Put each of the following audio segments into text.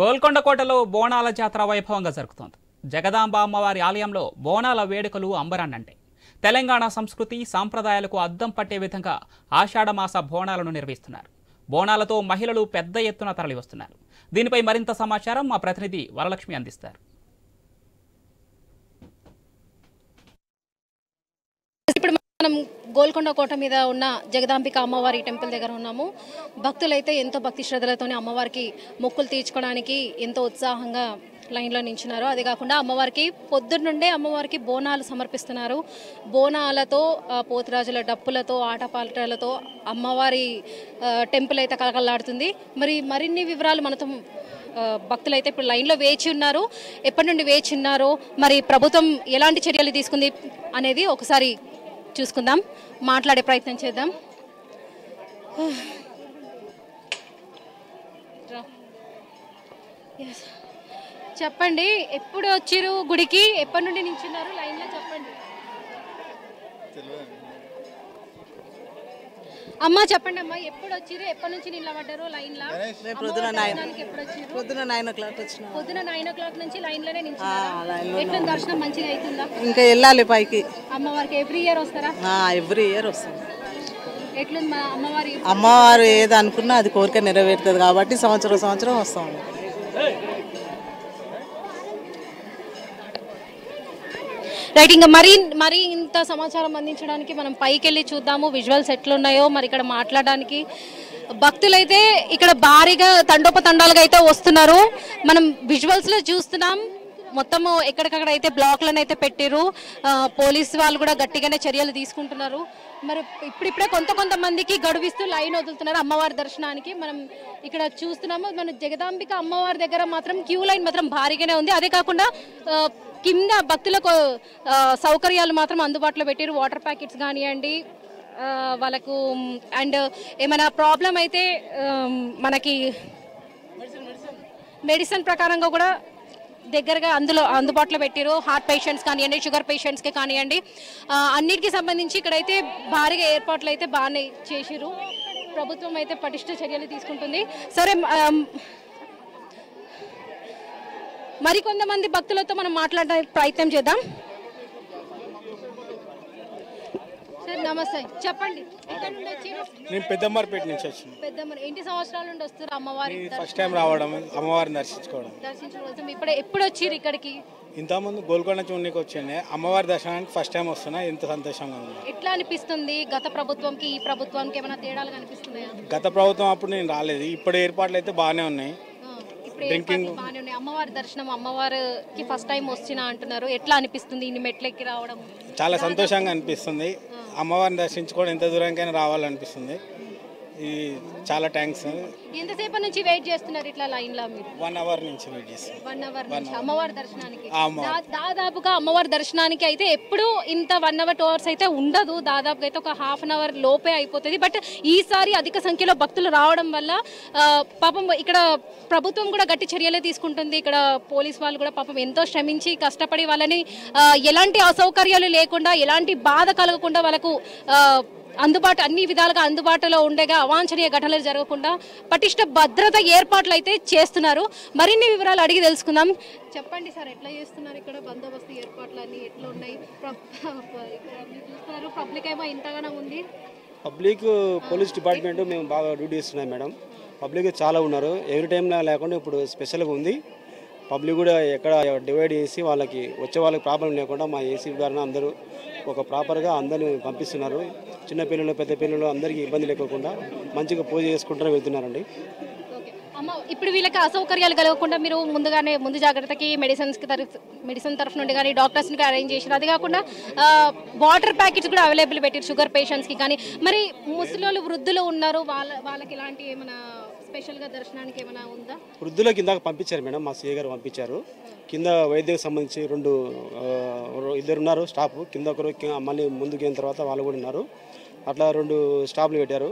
గోల్కొండ కోటలో బోనాల జాతర వైభవంగా జరుగుతోంది. జగదాంబ అమ్మవారి ఆలయంలో బోనాల వేడుకలు అంబరాన్నంటాయి. తెలంగాణ సంస్కృతి సాంప్రదాయాలకు అద్దం పట్టే విధంగా ఆషాఢమాస బోనాలను నిర్వహిస్తున్నారు. బోనాలతో మహిళలు పెద్ద ఎత్తున తరలివస్తున్నారు. దీనిపై మరింత సమాచారం మా ప్రతినిధి వరలక్ష్మి అందిస్తారు. మనం గోల్కొండ కోట మీద ఉన్న జగదాంబిక అమ్మవారి టెంపుల్ దగ్గర ఉన్నాము. భక్తులైతే ఎంతో భక్తి శ్రద్ధలతోనే అమ్మవారికి మొక్కులు తీర్చుకోవడానికి ఎంతో ఉత్సాహంగా లైన్లో నించున్నారు. అదే కాకుండా అమ్మవారికి పొద్దున్న నుండే అమ్మవారికి బోనాలు సమర్పిస్తున్నారు. బోనాలతో పోతురాజుల డప్పులతో ఆటపాటలతో అమ్మవారి టెంపుల్ అయితే కలకలాడుతుంది. మరిన్ని వివరాలు మనతో భక్తులు అయితే ఇప్పుడు లైన్లో వేచి ఉన్నారు. ఎప్పటి నుండి వేచి ఉన్నారో, మరి ప్రభుత్వం ఎలాంటి చర్యలు తీసుకుంది అనేది ఒకసారి చూసుకుందాం, మాట్లాడే ప్రయత్నం చేద్దాం. చెప్పండి, ఎప్పుడు వచ్చిరు గుడికి, ఎప్పటి నుండి నించున్నారు లైన్లో? చెప్పండి అమ్మా, చెప్పండి అమ్మా, ఎప్పుడు వచ్చిరు, ఎప్పటి నుంచి నిలబడ్డారు లైన్లో? పొద్దున 9 o'clock వచ్చిన. పొద్దున 9 o'clock నుంచి లైన్లోనే నించున్నారు. ఎట్లా దర్శనం మంచిగా అవుతుందా? ఇంకా వెళ్ళాలి పైకి. అమ్మవారికి ఎవ్రీ ఇయర్ వస్తారా? ఎవ్రీ ఇయర్ వస్తుంది. ఎట్లుంది మా అమ్మవారి? అమ్మవారు ఏది అనుకున్నా అది కోరిక నెరవేరుతుంది కాబట్టి సంవత్సరం వస్తాం. రైట్, ఇంకా మరి ఇంత సమాచారం అందించడానికి మనం పైకి వెళ్ళి చూద్దాము విజువల్స్ ఎట్లున్నాయో. మరి ఇక్కడ మాట్లాడడానికి భక్తులైతే ఇక్కడ భారీగా తండోపతండాలుగా అయితే వస్తున్నారు. మనం విజువల్స్లో చూస్తున్నాం. మొత్తము ఎక్కడికక్కడ అయితే బ్లాక్లను అయితే పెట్టారు. పోలీసు వాళ్ళు కూడా గట్టిగానే చర్యలు తీసుకుంటున్నారు. మరి ఇప్పుడిప్పుడే కొంతమందికి గడువిస్తూ లైన్ వదులుతున్నారు అమ్మవారి దర్శనానికి. మనం ఇక్కడ చూస్తున్నాము. మన జగదాంబిక అమ్మవారి దగ్గర మాత్రం క్యూ లైన్ మాత్రం భారీగానే ఉంది. అదే కాకుండా కింద భక్తులకు సౌకర్యాలు మాత్రం అందుబాటులో పెట్టారు. వాటర్ ప్యాకెట్స్ కానివ్వండి వాళ్ళకు, అండ్ ఏమైనా ప్రాబ్లం అయితే మనకి మెడిసిన్ ప్రకారంగా కూడా దగ్గరగా అందుబాటులో పెట్టారు. హార్ట్ పేషెంట్స్ కానివ్వండి, షుగర్ పేషెంట్స్కి కానివ్వండి, అన్నిటికీ సంబంధించి ఇక్కడైతే భారీగా ఏర్పాట్లు అయితే బాగానే చేసిరు. ప్రభుత్వం అయితే పటిష్ట చర్యలు తీసుకుంటుంది. సరే, మరికొంతమంది భక్తులతో మనం మాట్లాడడానికి ప్రయత్నం చేద్దాం. సార్ నమస్తే, చెప్పండి, ఎక్కడ నుండి వచ్చారు? నేను పెద్దమ్మర్పేట నుంచి వచ్చాను. పెద్దమ్మ, ఎన్ని సంవత్సరాల నుండి వస్తారు అమ్మవారి? ఫస్ట్ టైం రావడం, అమ్మవారిని దర్శించుకోవడం. ఎప్పుడు వచ్చారు ఇక్కడికి? ఇంతకుముందు గోల్కొండ చూడడానికి వచ్చాను. అమ్మవారి దర్శనానికి ఫస్ట్ టైం వస్తున్నా. ఎంత సంతోషంగా ఉంది. ఎట్లా అనిపిస్తుంది? గత ప్రభుత్వంకి ఈ ప్రభుత్వానికి ఏమైనా తేడాలు కనిపిస్తున్నాయా? గత ప్రభుత్వం అప్పుడు నేను రాలేదు. ఇప్పుడు ఏర్పాట్లు అయితే బాగానే ఉన్నాయి. డ్రింకింగ్ బాగానే ఉన్నాయి. అమ్మవారి దర్శనం, అమ్మవారికి ఫస్ట్ టైం వచ్చినా అంటున్నారు. ఎట్లా అనిపిస్తుంది ఇన్ని మెట్లెక్కి రావడం? చాలా సంతోషంగా అనిపిస్తుంది. అమ్మవారిని దర్శించుకోవడం ఎంత దూరానికైనా రావాలనిపిస్తుంది. ఇది చాలా థ్యాంక్స్. ఎంతసేపు నుంచి వెయిట్ చేస్తున్నారు ఇట్లా లైన్ లో మీరు? 1 hour నుంచి వెయిట్ చేస్తాం. 1 hour నుంచి అమ్మవారి దర్శనానికి? దాదాపుగా అమ్మవారి దర్శనానికి అయితే ఎప్పుడు ఇంత 1 hour 2 hours అయితే ఉండదు. దాదాపుగా అయితే ఒక ½ hour లోపే అయిపోతుంది. బట్ ఈసారి అధిక సంఖ్యలో భక్తులు రావడం వల్ల పాపం ఇక్కడ ప్రభుత్వం కూడా గట్టి చర్యలే తీసుకుంటుంది. ఇక్కడ పోలీస్ వాళ్ళు కూడా పాపం ఎంతో శ్రమించి కష్టపడి వాళ్ళని ఎలాంటి అసౌకర్యాలు లేకుండా, ఎలాంటి బాధ కలగకుండా వాళ్ళకు అన్ని విధాలుగా అందుబాటులో ఉండగా అవాంఛనీయ ఘటనలు జరగకుండా పటిష్ట భద్రత ఏర్పాట్లు అయితే చేస్తున్నారు. మరిన్ని వివరాలు అడిగి తెలుసుకుందాం. చెప్పండి సార్, ఎట్లా చేస్తున్నారు ఇక్కడ బందోబస్తు ఏర్పాట్లు అన్ని ఎట్లా ఉన్నాయి? చూస్తున్నారు పబ్లిక్ ఏమో ఇంతగానో ఉంది. పబ్లిక్ పోలీస్ డిపార్ట్మెంట్ మేము బాగా డ్యూటీ చేస్తున్నాం మేడం. పబ్లిక్ చాలా ఉన్నారు. ఎవ్రీ టైంలో లేకుండా ఇప్పుడు స్పెషల్గా ఉంది. పబ్లిక్ కూడా ఎక్కడ డివైడ్ చేసి వాళ్ళకి వచ్చే వాళ్ళకి ప్రాబ్లం లేకుండా మా ఏసీ ద్వారా అందరూ ఒక ప్రాపర్గా అందరిని పంపిస్తున్నారు. చిన్నపిల్లలు పెద్ద పిల్లలు అందరికీ ఇబ్బంది లేకుండా మంచిగా పూజ చేసుకుంటూ వెళ్తున్నారండి. ఇప్పుడు వీళ్ళకి అసౌకర్యాలు కలగకుండా మీరు ముందు జాగ్రత్తకి మెడిసిన్ తరఫు నుండి కానీ డాక్టర్స్కి అరేంజ్ చేశారు. అది కాకుండా వాటర్ ప్యాకెట్స్ కూడా అవైలబుల్ పెట్టారు షుగర్ పేషెంట్స్కి కానీ. మరి ముసలి వృద్ధులు ఉన్నారు, వాళ్ళకి ఇలాంటి ఏమైనా స్పెషల్గా దర్శనానికి ఏమైనా ఉందా? వృద్ధులకు కింద పంపించారు మేడం, మా సీఏ గారు పంపించారు. కింద వైద్యకు సంబంధించి 2 ఉన్నారు స్టాఫ్. కింద ఒకరు మళ్ళీ ముందుకు అయిన తర్వాత వాళ్ళు కూడా ఉన్నారు. అట్లా 2 స్టాఫ్లు పెట్టారు.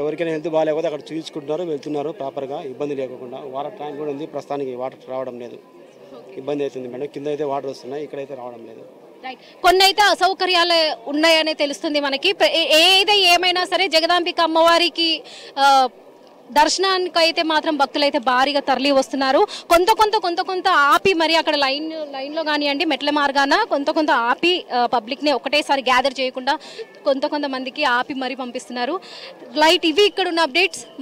ఎవరికైనా హెల్త్ బాగాలేకపోతే అక్కడ చూపించుకుంటున్నారు, వెళ్తున్నారు ప్రాపర్గా, ఇబ్బంది లేకుండా. వాటర్ ట్యాంక్ కూడా ఉంది. ప్రస్తుతానికి వాటర్ రావడం లేదు, ఇబ్బంది అవుతుంది మేడం. కింద అయితే వాటర్ వస్తున్నాయి, ఇక్కడైతే రావడం లేదు. కొన్ని అయితే అసౌకర్యాలు ఉన్నాయనే తెలుస్తుంది మనకి. ఏమైనా సరే జగదాంబిక అమ్మవారికి దర్శనానికి అయితే మాత్రం భక్తులు అయితే భారీగా తరలి వస్తున్నారు. కొంత ఆపి మరి అక్కడ లైన్లో కానివ్వండి మెట్ల మార్గాన కొంత ఆపి పబ్లిక్ని ఒకటేసారి గ్యాదర్ చేయకుండా కొంతమందికి ఆపి మరి పంపిస్తున్నారు. ఇవి ఇక్కడ ఉన్న అప్డేట్స్.